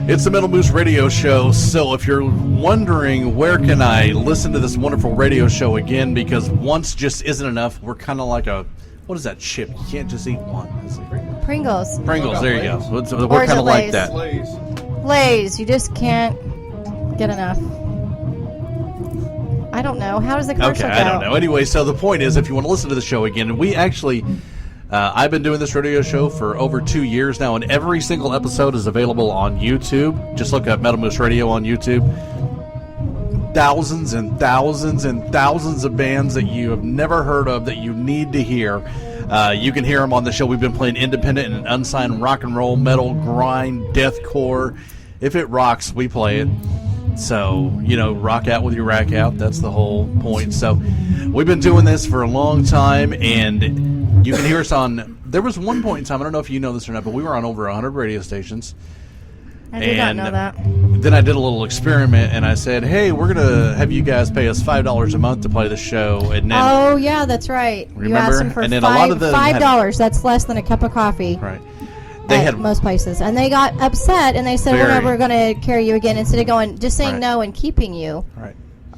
It's the Metal Moose Radio Show. So if you're wondering where can I listen to this wonderful radio show again, because once just isn't enough, we're kind of like a, what is that chip? You can't just eat one. Is it Pringles. Pringles, there you go. So Or we're is kind it of like Lay's? that. Lay's. You just can't get enough. I don't know. How does the commercial Okay, go? I don't know. Anyway, so the point is, if you want to listen to the show again, and we actually, I've been doing this radio show for over 2 years now, and every single episode is available on YouTube. Just look up Metal Moose Radio on YouTube. Thousands and thousands and thousands of bands that you have never heard of that you need to hear. You can hear them on the show. We've been playing independent and unsigned rock and roll, metal, grind, deathcore. If it rocks, we play it. So, rock out with your rack out. That's the whole point. So, we've been doing this for a long time, and you can hear us on... There was one point in time, I don't know if you know this or not, but we were on over 100 radio stations. I did not know that. Then I did a little experiment, and I said, hey, we're going to have you guys pay us $5 a month to play the show. And then, Oh, yeah, that's right. You Remember? asked them for And then a lot of them had- $5. That's less than a cup of coffee. Right. They at had most places, and they got upset and they said, "We're Very. never going to carry you again." Instead of going, just saying Right. no and keeping you. Right.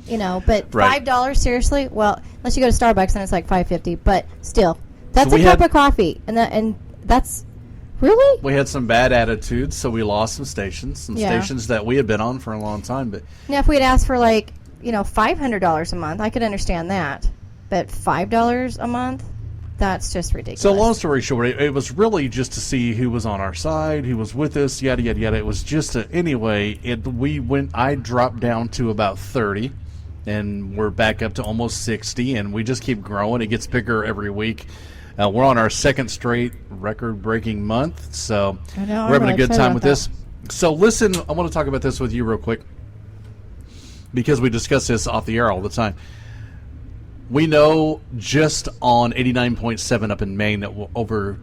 You know, but Right. $5 seriously? Well, unless you go to Starbucks and it's like $5.50, but still, that's So a we cup had- of coffee, and that's really. We had some bad attitudes, so we lost some stations Yeah. stations that we had been on for a long time. But Now, if we had asked for like $500 a month, I could understand that, but $5 a month, that's just ridiculous. so, long story short, it was really just to see who was on our side, who was with us, yada yada yada. It was just anyway. I dropped down to about 30, and we're back up to almost 60, and we just keep growing. It gets bigger every week. We're on our second straight record-breaking month, so I know, I'm we're having a really good excited time about with that. this. So, listen, I want to talk about this with you real quick because we discuss this off the air all the time. We know just on 89.7 up in Maine that over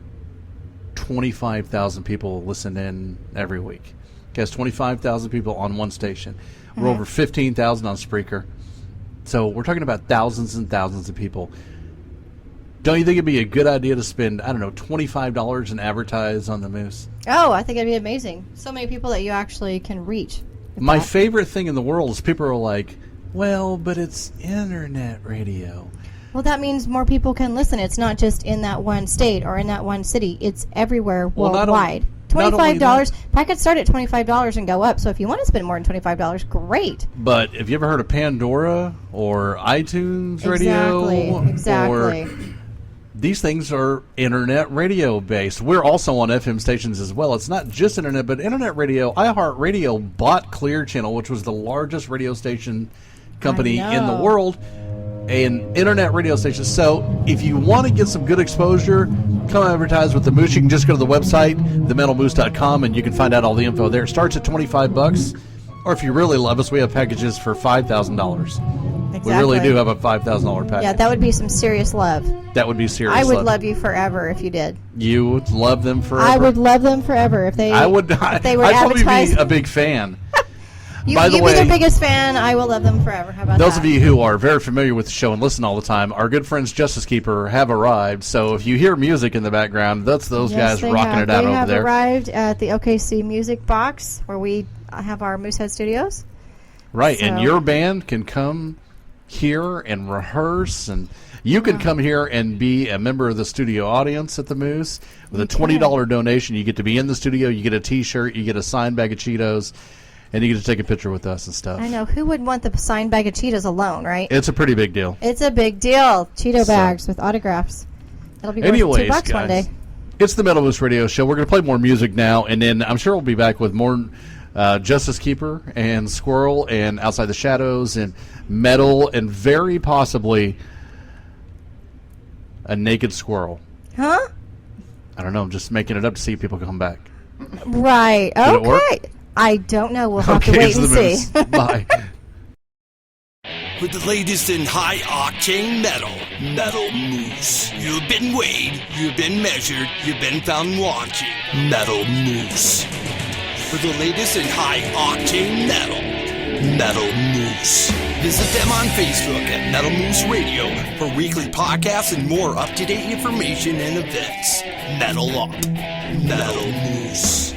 25,000 people listen in every week. Okay, it's 25,000 people on one station. We're over 15,000 on Spreaker. So we're talking about thousands and thousands of people. Don't you think it'd be a good idea to spend, I don't know, $25 and advertise on the Moose? Oh, I think it'd be amazing. So many people that you actually can reach. My favorite thing in the world is people are like, well, but it's internet radio. Well, that means more people can listen. It's not just in that one state or in that one city. It's everywhere Well, not worldwide. not only $25. Packets start at $25 and go up. So if you want to spend more than $25, great. But have you ever heard of Pandora or iTunes Radio? Exactly. Or these things are internet radio based. We're also on FM stations as well. It's not just internet, but internet radio. iHeartRadio bought Clear Channel, which was the largest radio station company in the world, an internet radio station. So if you want to get some good exposure, come advertise with the Moose. You can just go to the website, themetalmoose.com, and you can find out all the info there. It starts at $25. Or if you really love us, we have packages for $5,000. We really do have a $5,000 package. Yeah, that would be some serious love. That would be serious. I would love you forever if you did. You would love them forever. I would love them forever if they. I would. If they were I'd probably advertised. be a big fan. By the way, be their biggest fan. I will love them forever. How about those that? of you who are very familiar with the show and listen all the time, our good friends Justice Keeper have arrived. So if you hear music in the background, that's those guys they rocking have. it out they over have there. arrived at the OKC Music Box where we have our Moosehead Studios. Right, and So- your band can come here and rehearse, and you can come here and be a member of the studio audience at the Moose. With a $20 donation, you get to be in the studio, you get a T-shirt, you get a signed bag of Cheetos, and you get to take a picture with us and stuff. I know. Who would want the signed bag of Cheetos alone, right? It's a pretty big deal. It's a big deal. Cheeto bags with autographs. It'll be worth Anyways, $2 guys, one day. it's the Metal Moose Radio Show. We're going to play more music now, and then I'm sure we'll be back with more Justice Keeper and Squirrel and Outside the Shadows and Metal and very possibly a naked squirrel. Huh? I don't know. I'm just making it up to see if people come back. Right. Did it work? Okay. I don't know. We'll have to Okay, wait it's and the see. Moose. Bye. With the latest in high octane metal, Metal Moose. You've been weighed, you've been measured, you've been found wanting. Metal Moose. For the latest in high octane metal, Metal Moose. Visit them on Facebook at Metal Moose Radio for weekly podcasts and more up-to-date information and events. Metal Up. Metal Moose.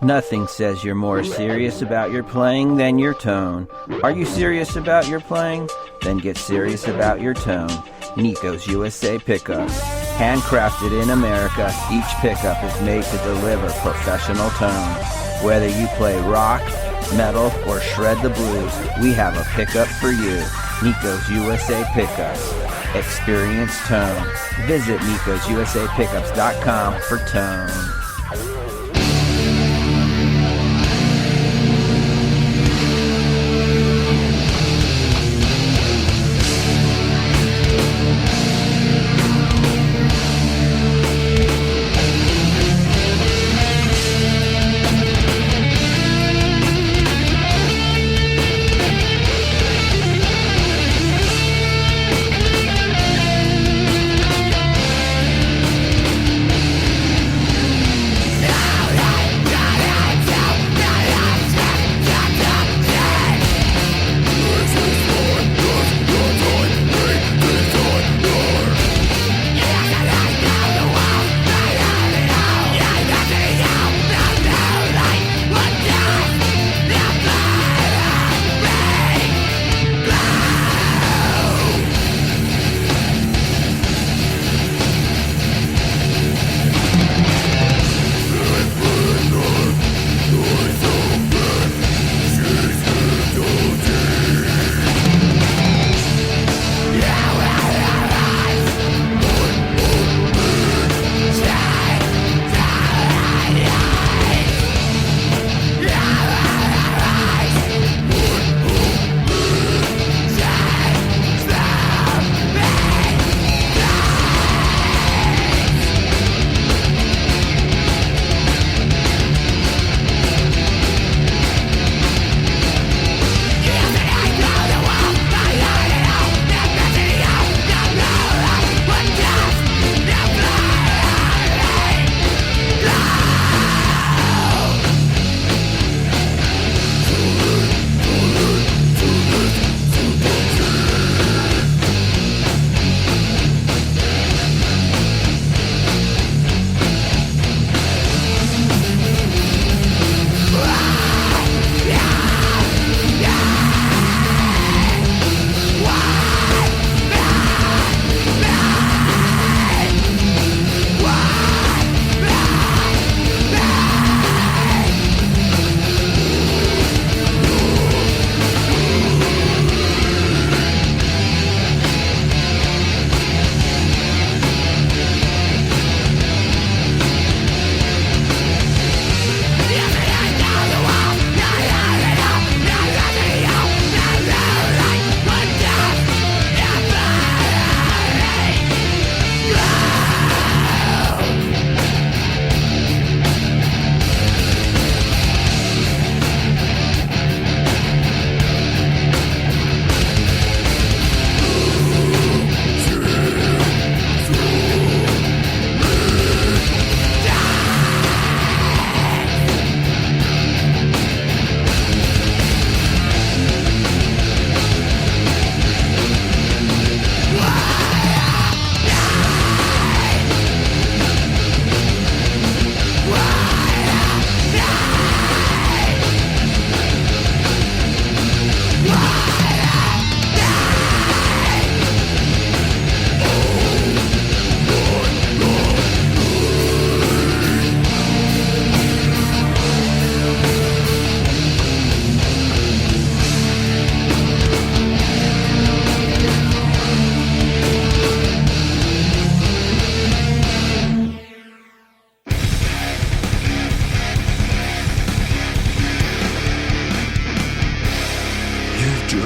Nothing says you're more serious about your playing than your tone. Are you serious about your playing? Then get serious about your tone. Nico's USA Pickups. Handcrafted in America, each pickup is made to deliver professional tone. Whether you play rock, metal, or shred the blues, we have a pickup for you. Nico's USA Pickups. Experience tone. Visit Nico'sUSAPickups.com for tone.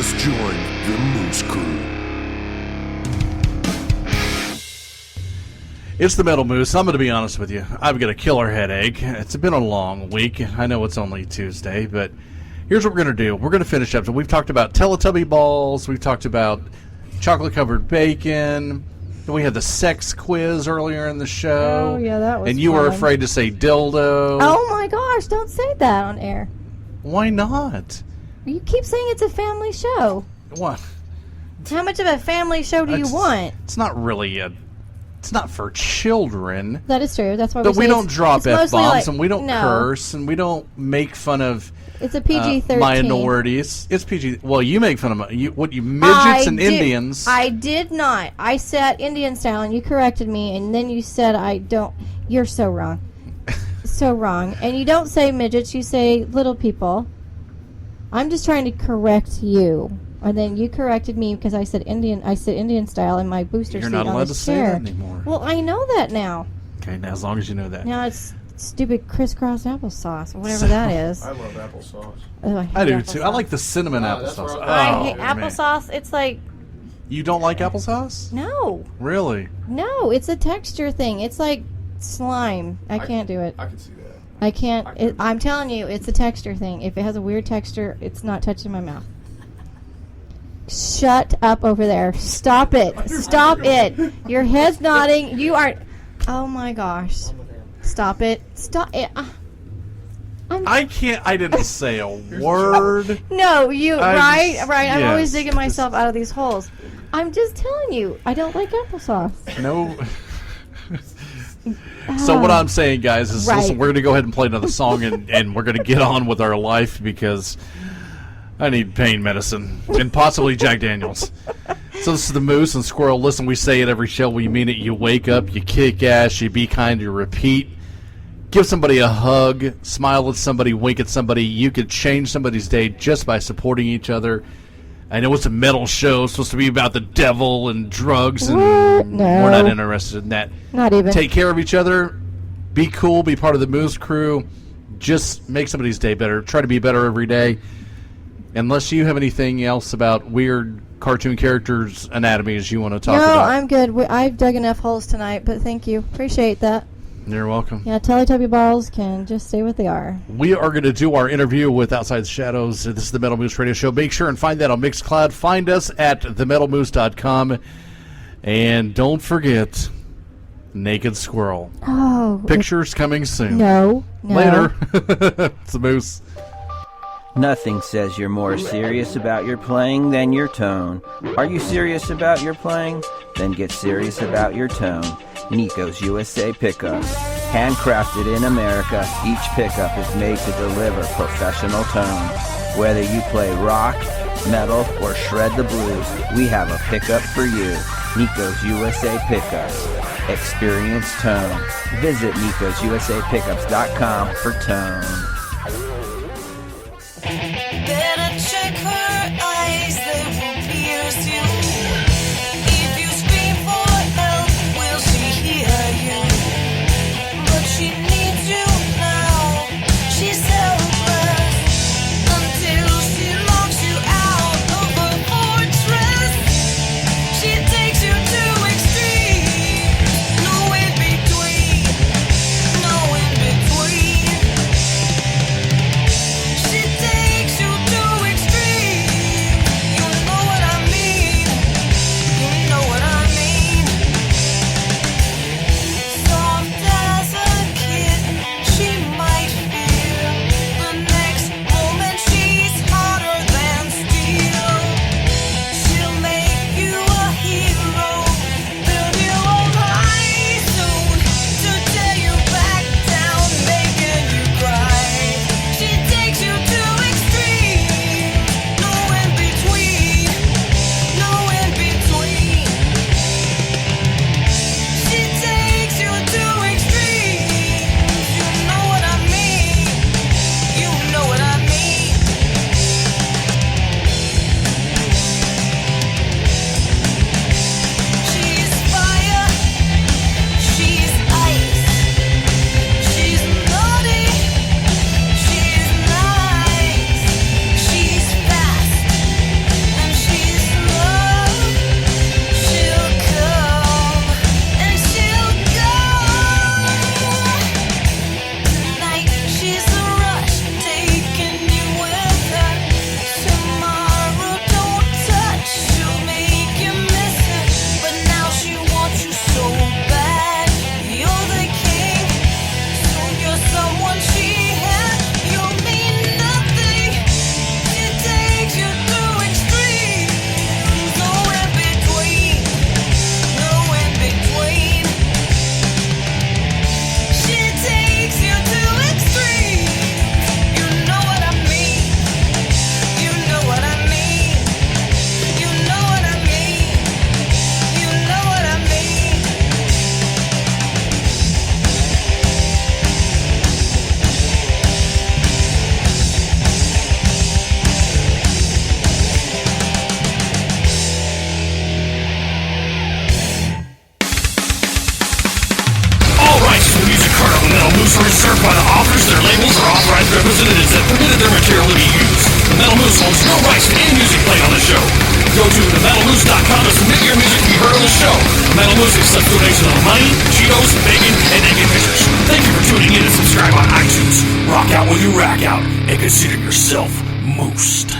just joined the Moose Crew. It's the Metal Moose. I'm going to be honest with you. I've got a killer headache. It's been a long week. I know it's only Tuesday, but here's what we're going to do. We're going to finish up. So we've talked about Teletubby balls. We've talked about chocolate-covered bacon. Then we had the sex quiz earlier in the show. Oh, yeah, that was And you were fun. afraid to say dildo. Oh, my gosh. Don't say that on air. Why not? You keep saying it's a family show. What? How much of a family show do you want? It's not really a It's not for children. That is true. That's why But we don't drop F-bombs, like, and we don't no. curse, and we don't make fun of It's a PG-13. minorities. It's PG. Well, you make fun of you midgets and Indians. I did not. I said Indian style, and you corrected me, and then you said I don't. You're so wrong. So wrong. And you don't say midgets, you say little people. I'm just trying to correct you. And then you corrected me because I said Indian style in my booster You're seat not on allowed the to say chair. that anymore. Well, I know that now. Okay, now as long as you know that. Now it's stupid crisscross applesauce or whatever that is. I love applesauce. Oh, I do hate too. applesauce. I like the cinnamon that's applesauce. where I hate man. applesauce. It's like You don't like applesauce? no, Really? no. It's a texture thing. It's like slime. I can't do it. I can see that. I can't. I'm telling you, it's a texture thing. If it has a weird texture, it's not touching my mouth. Shut up over there. Stop it. Stop it. Your head's nodding. You are. Oh my gosh. Stop it. Stop it. I can't. I didn't say a word. No, you. Right. I'm always yes, digging myself out of these holes. I'm just telling you, I don't like applesauce. No. So what I'm saying, guys, is listen, we're going to go ahead and play another song, and we're going to get on with our life because I need pain medicine and possibly Jack Daniels. So this is the Moose and Squirrel. Listen, we say it every show. We mean it. You wake up, you kick ass, you be kind, you repeat. Give somebody a hug, smile at somebody, wink at somebody. You could change somebody's day just by supporting each other. I know it's a metal show. It's supposed to be about the devil and drugs, and No. we're not interested in that. Not even. Take care of each other. Be cool. Be part of the Moose crew. Just make somebody's day better. Try to be better every day. Unless you have anything else about weird cartoon characters' anatomies you want to talk No, about. I'm good. I've dug enough holes tonight, but thank you. Appreciate that. You're welcome. Yeah, Teletubby balls can just stay what they are. We are going to do our interview with Outside the Shadows. This is the Metal Moose Radio Show. Make sure and find that on Mixcloud. Find us at themetalmoose.com. And don't forget, Naked Squirrel. Oh. Pictures coming soon. No. Later. It's the Moose. Nothing says you're more serious about your playing than your tone. Are you serious about your playing? Then get serious about your tone. Nico's USA Pickups. Handcrafted in America, each pickup is made to deliver professional tone. Whether you play rock, metal, or shred the blues, we have a pickup for you. Nico's USA Pickups. Experience tone. Visit Nico'sUSAPickups.com for tone. Better check her eyes, they will pierce you. If you scream for help, will she hear you? But she needs you now. She's helpless until she locks you out of her fortress. She takes you to extreme. No in between. No in between. She takes you to extreme. served by the authors, their labels, or authorized representatives that permitted their material to be used. The Metal Moose owns no rights to any music played on the show. Go to themetalmoose.com to submit your music to be heard on the show. The Metal Moose accepts donations of money, Cheetos, bacon, and naked pictures. Thank you for tuning in and subscribe on iTunes. Rock out while you rack out, and consider yourself moosed.